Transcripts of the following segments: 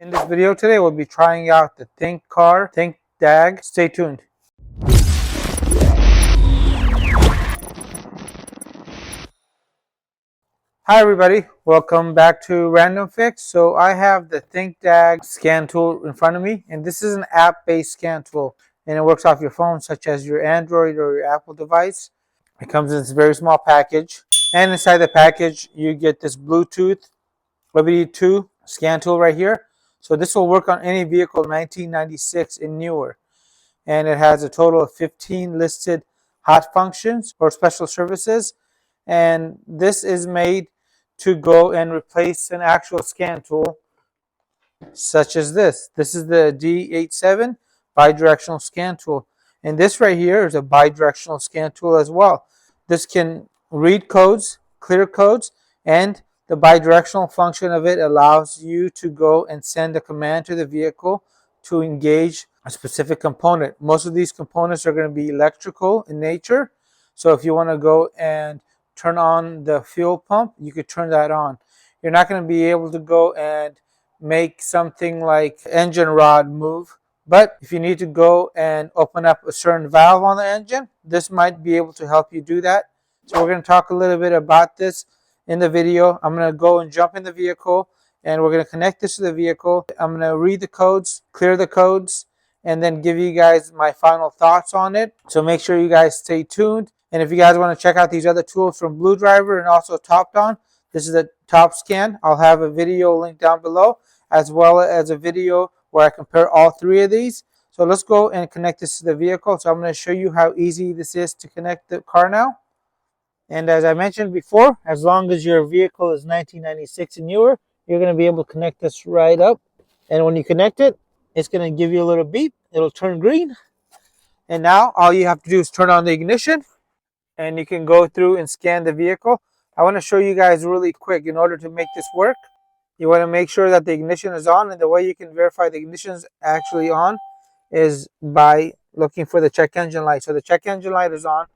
In this video today, we'll be trying out the ThinkCar ThinkDiag. Stay tuned. Hi everybody, welcome back to Random Fix. So I have the ThinkDiag scan tool in front of me, and this is an app-based scan tool, and it works off your phone, such as your Android or your Apple device. It comes in this very small package, and inside the package you get this Bluetooth WD2 scan tool right here. So this will work on any vehicle 1996 and newer, and it has a total of 15 listed hot functions or special services, and this is made to go and replace an actual scan tool such as this. This is the D87 bidirectional scan tool, and this right here is a bidirectional scan tool as well. This can read codes, clear codes, and the bidirectional function of it allows you to go and send a command to the vehicle to engage a specific component. Most of these components are going to be electrical in nature. So if you want to go and turn on the fuel pump, you could turn that on. You're not going to be able to go and make something like engine rod move. But if you need to go and open up a certain valve on the engine, this might be able to help you do that. So we're going to talk a little bit about this in the video. I'm going to go and jump in the vehicle, and we're going to connect this to the vehicle. I'm going to read the codes, clear the codes, and then give you guys my final thoughts on it. So make sure you guys stay tuned. And if you guys want to check out these other tools from Blue Driver and also TopDon, this is the Top Scan. I'll have a video link down below, as well as a video where I compare all three of these. So let's go and connect this to the vehicle. So I'm going to show you how easy this is to connect the car now. And as I mentioned before, as long as your vehicle is 1996 and newer, you're going to be able to connect this right up. And when you connect it, it's going to give you a little beep. It'll turn green. And now all you have to do is turn on the ignition, and you can go through and scan the vehicle. I want to show you guys really quick. In order to make this work, you want to make sure that the ignition is on, and the way you can verify the ignition is actually on is by looking for the check engine light. So the check engine light is on,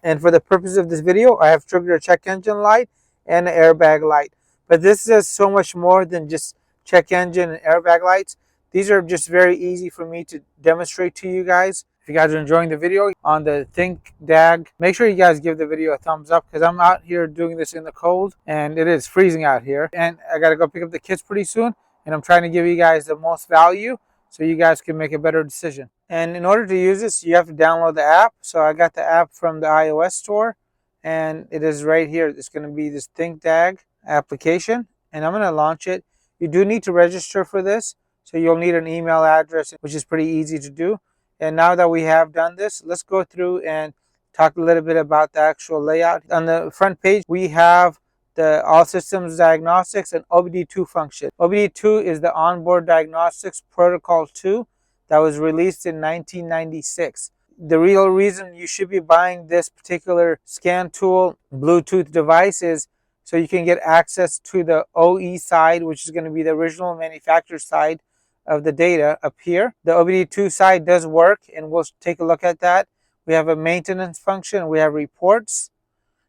and for the purpose of this video, I have triggered a check engine light and an airbag light. But this is so much more than just check engine and airbag lights. These are just very easy for me to demonstrate to you guys. If you guys are enjoying the video on the ThinkDiag, make sure you guys give the video a thumbs up, because I'm out here doing this in the cold and it is freezing out here. And I got to go pick up the kids pretty soon, and I'm trying to give you guys the most value so you guys can make a better decision. And in order to use this, you have to download the app. So I got the app from the iOS store, and it is right here. It's going to be this ThinkDiag application, and I'm going to launch it. You do need to register for this, so you'll need an email address, which is pretty easy to do. And now that we have done this, let's go through and talk a little bit about the actual layout. On the front page, we have the All Systems Diagnostics and OBD2 function. OBD2 is the Onboard Diagnostics Protocol 2 that was released in 1996. The real reason you should be buying this particular scan tool Bluetooth device is so you can get access to the OE side, which is going to be the original manufacturer side of the data up here. The OBD2 side does work, and we'll take a look at that. We have a maintenance function, we have reports,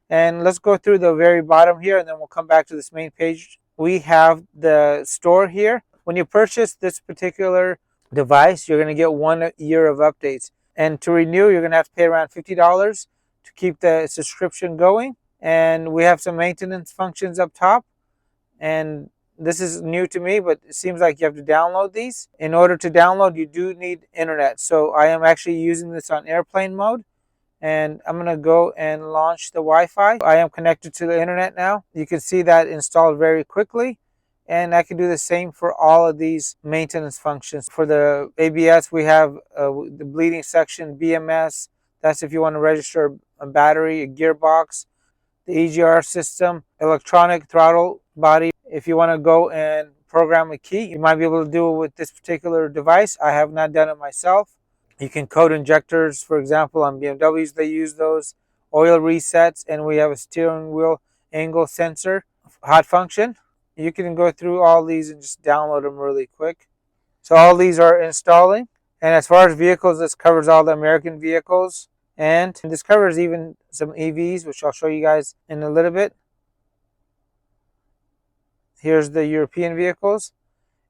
and let's go through the very bottom here, and then we'll come back to this main page. We have the store here. When you purchase this particular device, you're going to get 1 year of updates, and to renew, you're going to have to pay around $50 to keep the subscription going. And we have some maintenance functions up top, and this is new to me, but it seems like you have to download these. In order to download, you do need internet. So I am actually using this on airplane mode, and I'm going to go and launch the Wi-Fi. I am connected to the internet now. You can see that installed very quickly, and I can do the same for all of these maintenance functions. For the ABS, we have the bleeding section, BMS. That's if you want to register a battery, a gearbox. The EGR system, electronic throttle body. If you want to go and program a key, you might be able to do it with this particular device. I have not done it myself. You can code injectors, for example, on BMWs, they use those. Oil resets, and we have a steering wheel angle sensor, hot function. You can go through all these and just download them really quick. So all these are installing. And as far as vehicles, this covers all the American vehicles. And this covers even some EVs, which I'll show you guys in a little bit. Here's the European vehicles.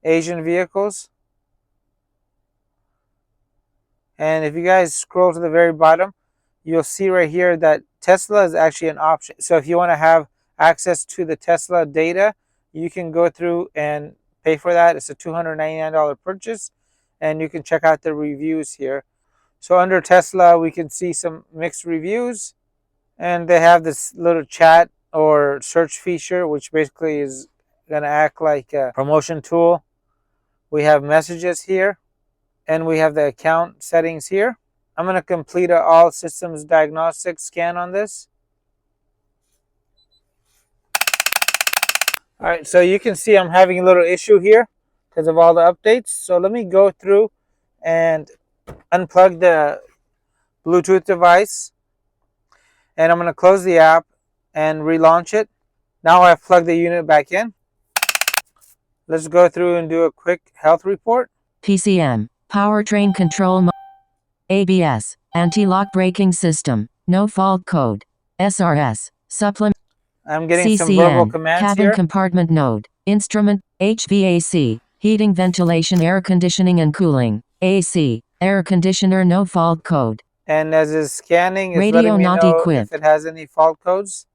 Asian vehicles. And if you guys scroll to the very bottom, you'll see right here that Tesla is actually an option. So if you want to have access to the Tesla data, you can go through and pay for that. It's a $299 purchase, and you can check out the reviews here. So under Tesla, we can see some mixed reviews, and they have this little chat or search feature, which basically is going to act like a promotion tool. We have messages here, and we have the account settings here. I'm going to complete an all systems diagnostic scan on this. All right, so you can see I'm having a little issue here because of all the updates. So let me go through and unplug the Bluetooth device, and I'm going to close the app and relaunch it. Now I've plugged the unit back in. Let's go through and do a quick health report. PCM, powertrain control, ABS, anti-lock braking system, no fault code, SRS, supplement, I'm getting some verbal commands cabin here. compartment node, instrument, HVAC, heating, ventilation, air conditioning and cooling, AC, air conditioner, no fault code. And as it's scanning, it's Radio letting me not know equipped. if it has any fault codes.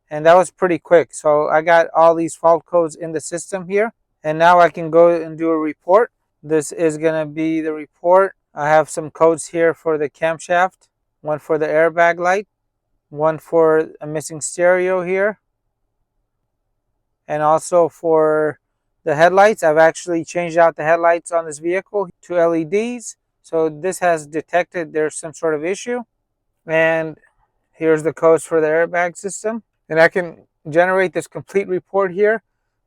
And that was pretty quick. So I got all these fault codes in the system here. And now I can go and do a report. This is going to be the report. I have some codes here for the camshaft, one for the airbag light, one for a missing stereo here, and also for the headlights. I've actually changed out the headlights on this vehicle to LEDs. So this has detected there's some sort of issue. And here's the codes for the airbag system. And I can generate this complete report here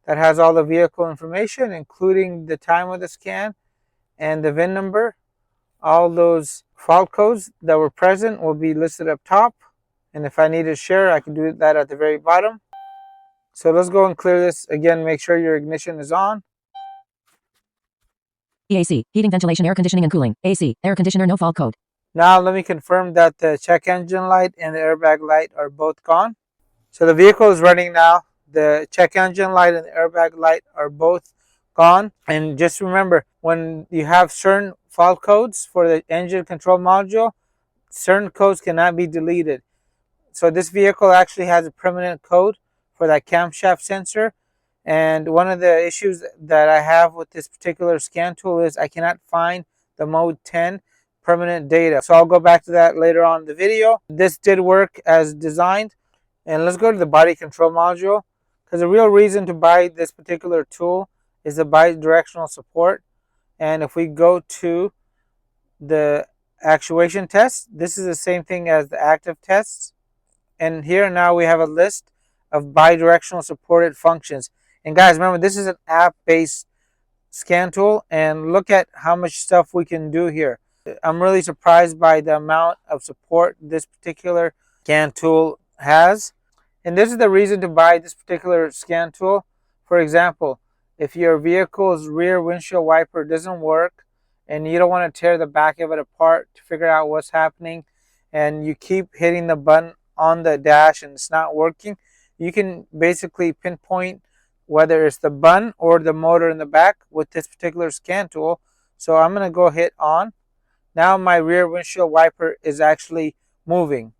that has all the vehicle information, including the time of the scan and the VIN number. All those fault codes that were present will be listed up top. And if I need to share, I can do that at the very bottom. So let's go and clear this. Again, make sure your ignition is on. EAC, heating, ventilation, air conditioning and cooling, AC, air conditioner, no fault code. Now let me confirm that the check engine light and the airbag light are both gone. So the vehicle is running now. The check engine light and the airbag light are both gone. And just remember, when you have certain fault codes for the engine control module, certain codes cannot be deleted. So this vehicle actually has a permanent code for that camshaft sensor. And one of the issues that I have with this particular scan tool is I cannot find the mode 10 permanent data. So I'll go back to that later on in the video. This did work as designed. And let's go to the body control module, because the real reason to buy this particular tool is the bidirectional support. And if we go to the actuation test, this is the same thing as the active tests. And here now we have a list of bidirectional supported functions. And guys, remember, this is an app-based scan tool, and look at how much stuff we can do here. I'm really surprised by the amount of support this particular scan tool has. And this is the reason to buy this particular scan tool. For example, if your vehicle's rear windshield wiper doesn't work and you don't want to tear the back of it apart to figure out what's happening, and you keep hitting the button on the dash and it's not working, you can basically pinpoint whether it's the button or the motor in the back with this particular scan tool. So I'm going to go hit on. Now my rear windshield wiper is actually moving.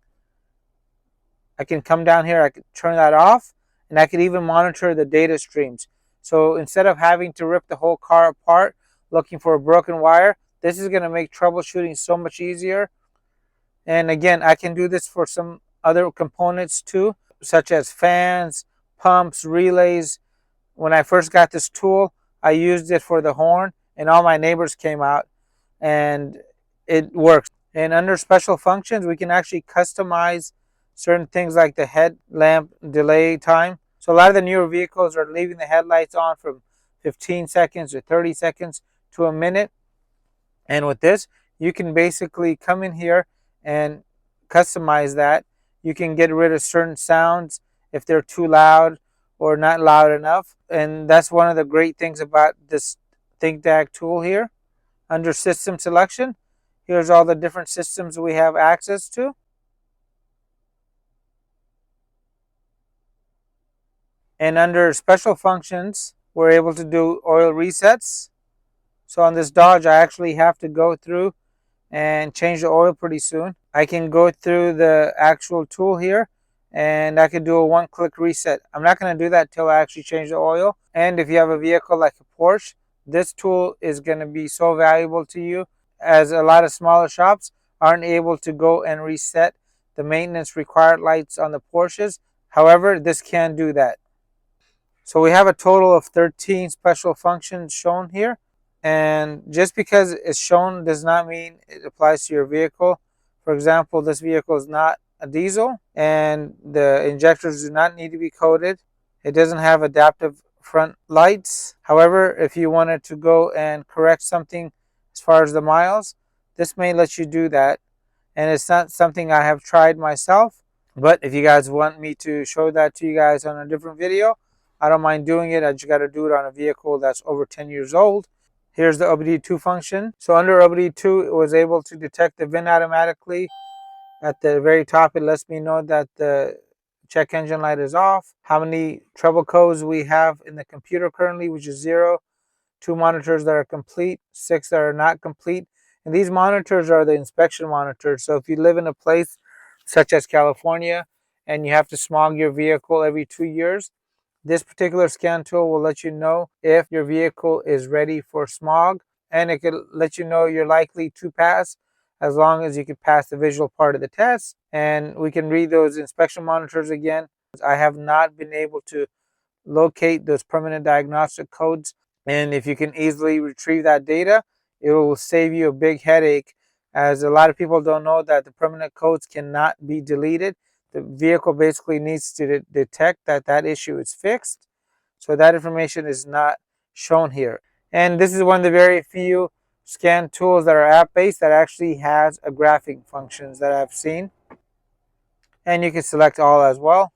I can come down here, I can turn that off, and I can even monitor the data streams. So instead of having to rip the whole car apart looking for a broken wire, this is going to make troubleshooting so much easier. And again, I can do this for some other components too, such as fans, pumps, relays. When I first got this tool, I used it for the horn, and all my neighbors came out, and it works. And under special functions, we can actually customize certain things like the headlamp delay time. So a lot of the newer vehicles are leaving the headlights on from 15 seconds or 30 seconds to a minute. And with this, you can basically come in here and customize that. You can get rid of certain sounds if they're too loud or not loud enough. And that's one of the great things about this ThinkDiag tool here. Under system selection, here's all the different systems we have access to. And under special functions, we're able to do oil resets. So on this Dodge, I actually have to go through and change the oil pretty soon. I can go through the actual tool here and I can do a one-click reset. I'm not going to do that till I actually change the oil. And if you have a vehicle like a Porsche, this tool is going to be so valuable to you, as a lot of smaller shops aren't able to go and reset the maintenance required lights on the Porsches. However, this can do that. So we have a total of 13 special functions shown here. And just because it's shown does not mean it applies to your vehicle. For example, this vehicle is not a diesel and the injectors do not need to be coated. It doesn't have adaptive front lights. However, if you wanted to go and correct something as far as the miles, this may let you do that. And it's not something I have tried myself, but if you guys want me to show that to you guys on a different video, I don't mind doing it. I just got to do it on a vehicle that's over 10 years old. Here's the OBD2 function. So under OBD2, it was able to detect the VIN automatically. At the very top, it lets me know that the check engine light is off, how many trouble codes we have in the computer currently, which is 0, 2 monitors that are complete, 6 that are not complete. And these monitors are the inspection monitors. So if you live in a place such as California and you have to smog your vehicle every 2 years, this particular scan tool will let you know if your vehicle is ready for smog, and it could let you know you're likely to pass as long as you can pass the visual part of the test. And we can read those inspection monitors again. I have not been able to locate those permanent diagnostic codes, and if you can easily retrieve that data, it will save you a big headache, as a lot of people don't know that the permanent codes cannot be deleted. The vehicle basically needs to detect that that issue is fixed, so that information is not shown here. And this is one of the very few scan tools that are app-based that actually has a graphing functions that I've seen, and you can select all as well.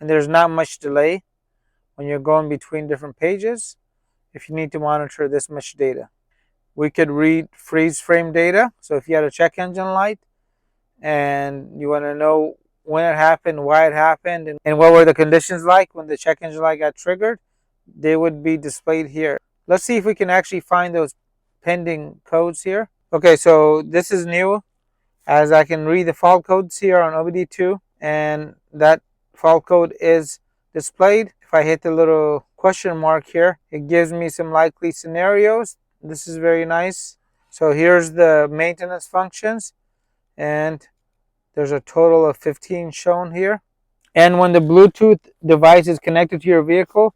And there's not much delay when you're going between different pages if you need to monitor this much data. We could read freeze frame data. So if you had a check engine light and you want to know when it happened, why it happened, and what were the conditions like when the check engine light got triggered, they would be displayed here. Let's see if we can actually find those pending codes here. Okay, so this is new, as I can read the fault codes here on OBD2, and that fault code is displayed. If I hit the little question mark here, it gives me some likely scenarios. This is very nice. So here's the maintenance functions, and there's a total of 15 shown here. And when the Bluetooth device is connected to your vehicle,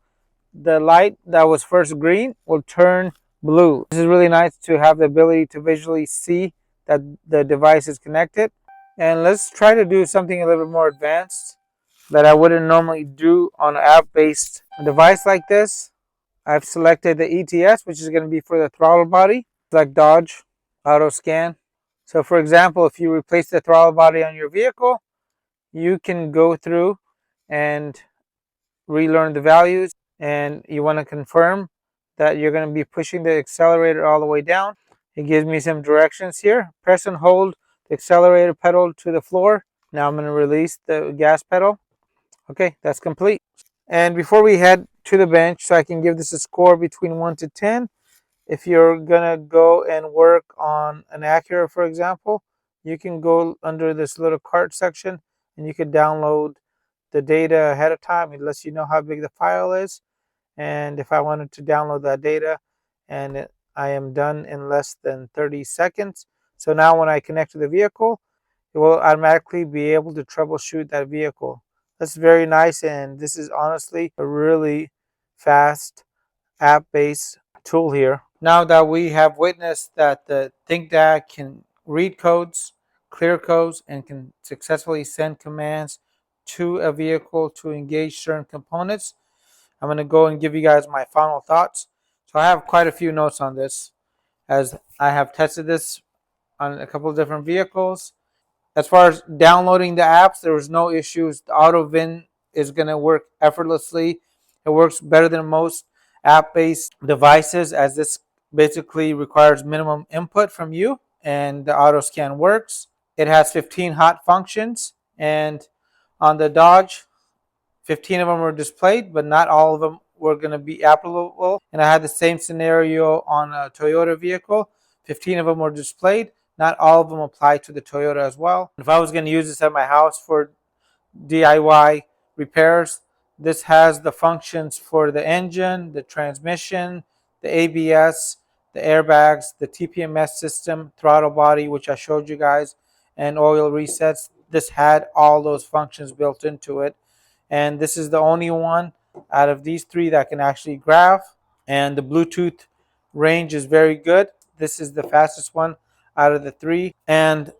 the light that was first green will turn blue. This is really nice to have the ability to visually see that the device is connected. And let's try to do something a little bit more advanced that I wouldn't normally do on an app-based device like this. I've selected the ETS, which is going to be for the throttle body. Select Dodge, Auto Scan. So for example, if you replace the throttle body on your vehicle, you can go through and relearn the values, and you want to confirm that you're going to be pushing the accelerator all the way down. It gives me some directions here. Press and hold the accelerator pedal to the floor. Now I'm going to release the gas pedal. Okay, that's complete. And before we head to the bench, so I can give this a score between 1 to 10, if you're going to go and work on an Acura, for example, you can go under this little cart section and you can download the data ahead of time. It lets you know how big the file is. And if I wanted to download that data, and I am done in less than 30 seconds. So now when I connect to the vehicle, it will automatically be able to troubleshoot that vehicle. That's very nice, and this is honestly a really fast app-based tool here. Now that we have witnessed that the ThinkDiag can read codes, clear codes, and can successfully send commands to a vehicle to engage certain components, I'm going to go and give you guys my final thoughts. So I have quite a few notes on this, as I have tested this on a couple of different vehicles. As far as downloading the apps, there was no issues. The auto VIN is going to work effortlessly. It works better than most app-based devices, as this basically requires minimum input from you, and the auto scan works. It has 15 hot functions, and On the Dodge, 15 of them were displayed, but not all of them were going to be applicable. And I had the same scenario on a Toyota vehicle. 15 of them were displayed. Not all of them apply to the Toyota as well. If I was going to use this at my house for DIY repairs, this has the functions for the engine, the transmission, the ABS, the airbags, the TPMS system, throttle body, which I showed you guys, and oil resets. This had all those functions built into it. And this is the only one out of these three that can actually graph. And the Bluetooth range is very good. This is the fastest one out of the three. And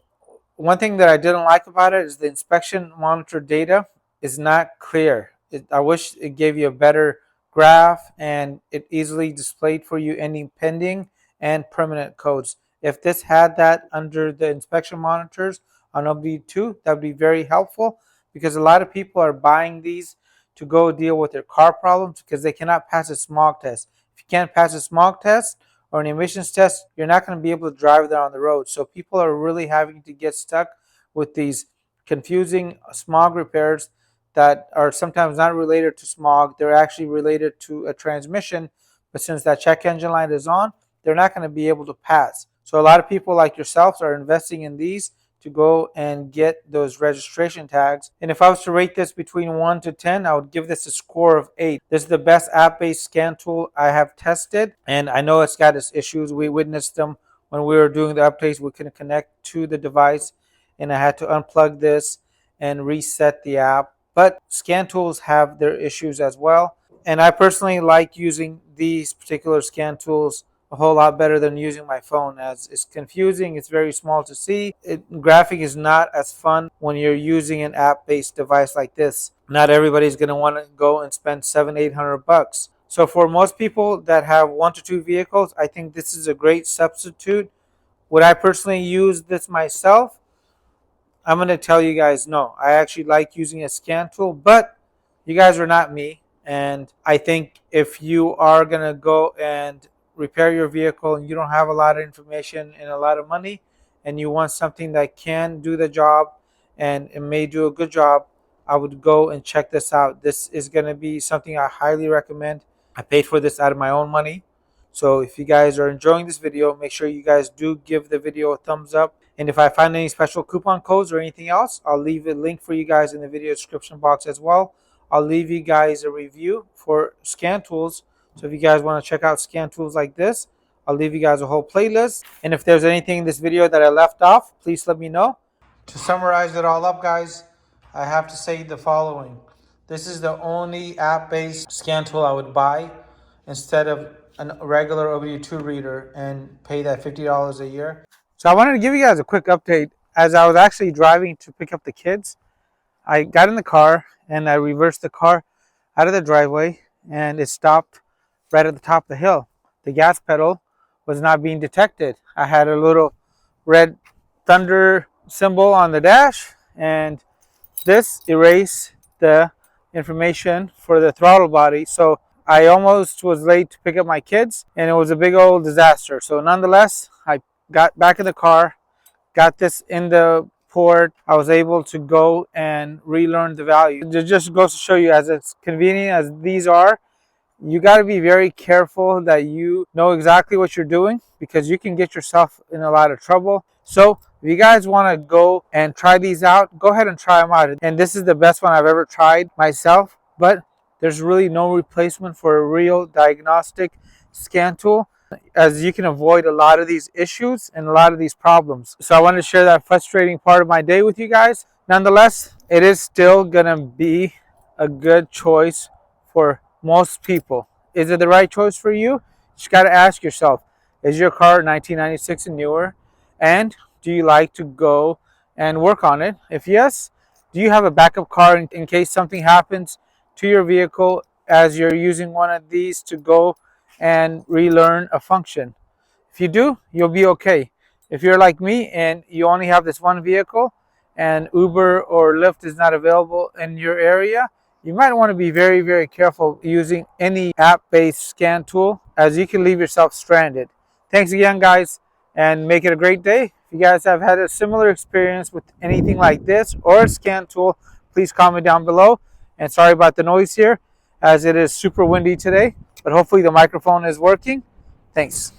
one thing that I didn't like about it is the inspection monitor data is not clear. I wish it gave you a better graph and it easily displayed for you any pending and permanent codes. If this had that under the inspection monitors on OBD2, that would be very helpful, because a lot of people are buying these to go deal with their car problems because they cannot pass a smog test. If you can't pass a smog test or an emissions test, you're not going to be able to drive there on the road. So people are really having to get stuck with these confusing smog repairs that are sometimes not related to smog. They're actually related to a transmission, but since that check engine light is on, they're not going to be able to pass. So a lot of people like yourselves are investing in these to go and get those registration tags. And if I was to rate this between 1 to 10, I would give this a score of 8. This is the best app-based scan tool I have tested, and I know it's got its issues. We witnessed them when we were doing the updates. We couldn't connect to the device, and I had to unplug this and reset the app. But scan tools have their issues as well, and I personally like using these particular scan tools a whole lot better than using my phone, as it's confusing. It's very small to see. Graphic is not as fun when you're using an app-based device like this. Not everybody's going to want to go and spend $700-800. So for most people that have 1 to 2 vehicles, I think this is a great substitute. Would I personally use this myself? I'm going to tell you guys no. I actually like using a scan tool, but you guys are not me. And I think if you are going to go and repair your vehicle and you don't have a lot of information and a lot of money, and you want something that can do the job and it may do a good job, I would go and check this out. This is going to be something I highly recommend. I paid for this out of my own money. So if you guys are enjoying this video, make sure you guys do give the video a thumbs up. And if I find any special coupon codes or anything else, I'll leave a link for you guys in the video description box as well. I'll leave you guys a review for scan tools. So if you guys want to check out scan tools like this, I'll leave you guys a whole playlist. And if there's anything in this video that I left off, please let me know. To summarize it all up, guys, I have to say the following. This is the only app-based scan tool I would buy instead of a regular OBD2 reader and pay that $50 a year. So I wanted to give you guys a quick update. As I was actually driving to pick up the kids, I got in the car and I reversed the car out of the driveway, and it stopped right at the top of the hill. The gas pedal was not being detected. I had a little red thunder symbol on the dash, and this erased the information for the throttle body. So I almost was late to pick up my kids, and it was a big old disaster. So nonetheless, I got back in the car, got this in the port. I was able to go and relearn the value. It just goes to show you, as it's convenient as these are, you got to be very careful that you know exactly what you're doing, because you can get yourself in a lot of trouble. So if you guys want to go and try these out, go ahead and try them out. And this is the best one I've ever tried myself, but there's really no replacement for a real diagnostic scan tool, as you can avoid a lot of these issues and a lot of these problems. So I wanted to share that frustrating part of my day with you guys. Nonetheless, it is still gonna be a good choice for most people. Is it the right choice for you? You just got to ask yourself, is your car 1996 and newer? And do you like to go and work on it? If yes, do you have a backup car in case something happens to your vehicle as you're using one of these to go and relearn a function? If you do, you'll be okay. If you're like me and you only have this one vehicle and Uber or Lyft is not available in your area, you might want to be very, very careful using any app-based scan tool, as you can leave yourself stranded. Thanks again, guys, and make it a great day. If you guys have had a similar experience with anything like this or a scan tool, please comment down below. And sorry about the noise here, as it is super windy today, but hopefully the microphone is working. Thanks.